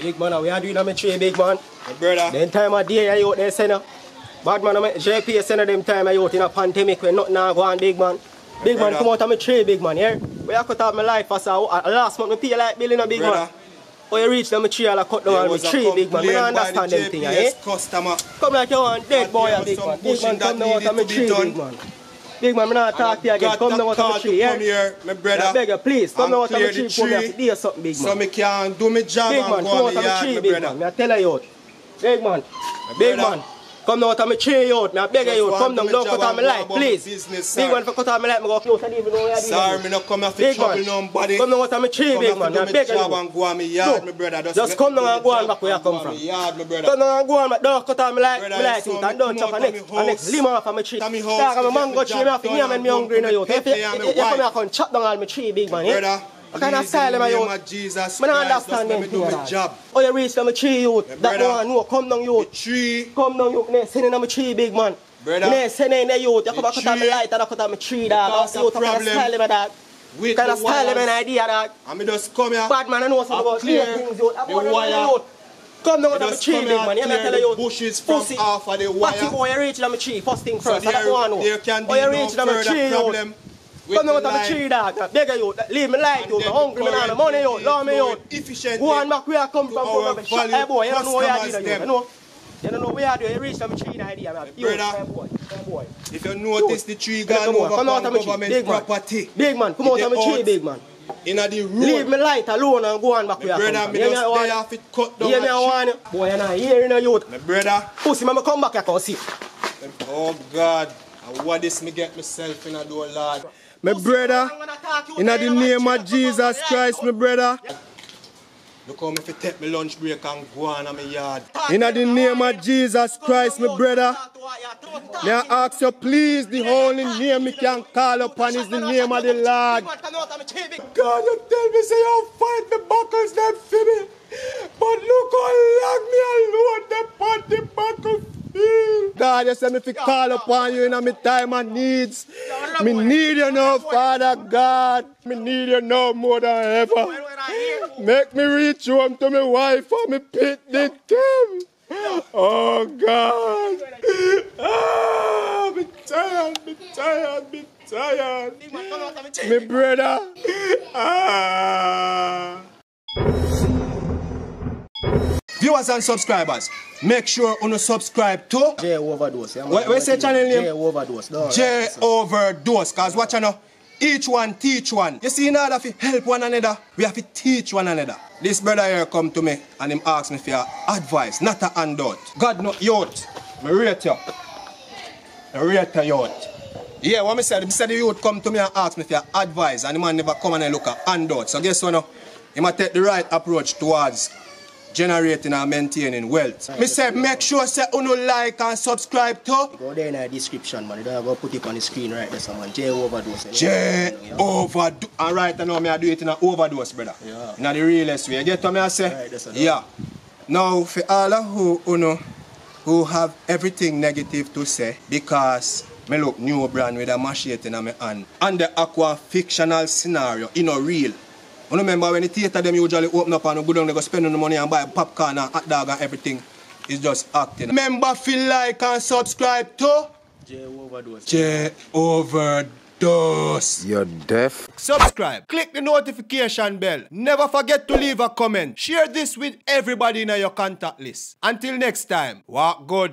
Big man, we are doing a tree, big man. My brother. Then time of day, I out there, sender. Bad man, JPS sender them time I out in a pandemic when nothing go on, big man. Big man, come out of my tree, big man, yeah? We have cut out my life as last month, I pay like billion a big man. Oh, you reach them tree, I'll cut down my tree, big man. I don't understand them things, eh? Customer. Come like you want dead boy, big man. Big man, come down out of my tree, big man. Big man, I'm not talking to you again. Come down out of my tree, yeah? Come here, my brother. I beg you, please. Come down out of my tree, come here to do something, big man. So me can do my job big man, and go on the yard, my brother. I tell you, big man, big man. Come down out of my tree, out. I beg you, come down, don't cut out my life, please. Big man, if you cut out my life, I go close. I don't even know where I Sorry, me not come here for trouble nobody. Come down out of my tree, big man. I beg you. Just come down and go on back where you come from. Come down and go on, but don't cut out my life out and don't chop a next limb off of my tree. Dog, I'm a mango tree, I have to name and me hungry now, you. If you come here and chop down all my tree, big man, yeah? What kind of style am I out? I don't understand them. Oh, you reach them a tree, youth. That one, no, come down, youth. Come down, youth. Sending them a tree, big man. Brother. Sending the youth. You come back cut out my light and I cut out my tree, dog. Youth, what kind of style am I, dog? What kind of style am I, idea, dog? I mean, just come here. Bad man, I know something about clear things, youth. I want to youth. Come down with the tree, big man. You tell you, bushes from off of the wire. What boy, you reach them a tree, first thing first. I don't want to know. There can be no further problem. Come down with the tree, dog. Beg you, leave me light, you. I'm hungry, man. I'm money, you. Love me, you. Go on back where I come from. Hey, boy, you don't know where I do, you know. You don't know where I do. You reach them tree, idea, man. Brother, if you notice the tree gone over government property. Big man, come out of my tree, big man. In the road. Leave me light alone and go on back where I come from. Brother, me just stay off it cut down. Hear me, I want. Boy, you're not hearing you, youth. My brother. Pussy, man, come back, I can see. Oh, God. What this me get myself in a door, Lord. My brother, in the name of Jesus Christ, my brother. Look how me fi take my lunch break and go on my yard. In the name of Jesus Christ, my brother. May I ask you please, the only name me can call upon is the name of the Lord. God, you tell me say you fight the buckles them for me. But look how long me alone them on the battlefield. God, you say me fi call upon you in my time of needs. Me need you now, Father God. Me need you now more than ever. Make me reach home to my wife and me picnic them. Oh God. Ah, me tired. Me brother. Ah. Viewers and subscribers, make sure you subscribe to J Overdose. What's the channel name? J Overdose. J Overdose. Cause watch you know, each one teach one. You see, in order to help one another, we have to teach one another. This brother here come to me and him ask me for advice, not a handout. God no youth. Me rate you. I rate you youth. Yeah, what me said the youth come to me and ask me for advice and the man never come and look at handout. So guess what now? He might take the right approach towards generating and maintaining wealth. Me say make sure say you like and subscribe to. Go there in the description, man. You don't go put it on the screen right there, someone. J Overdose. J Overdose. And right now me I do it in an overdose, brother. Yeah. In the realest way. You get what me I say? Right, that's yeah. Now for all of who have everything negative to say, because me look new brand with a machete in my hand. And the Accrue fictional scenario, real. You remember when the theater them usually open up and go down, they go spend the money and buy popcorn and hot dog and everything. It's just acting. Remember, feel like and subscribe to J Overdose. J Overdose. You're deaf. Subscribe. Click the notification bell. Never forget to leave a comment. Share this with everybody in your contact list. Until next time, walk good.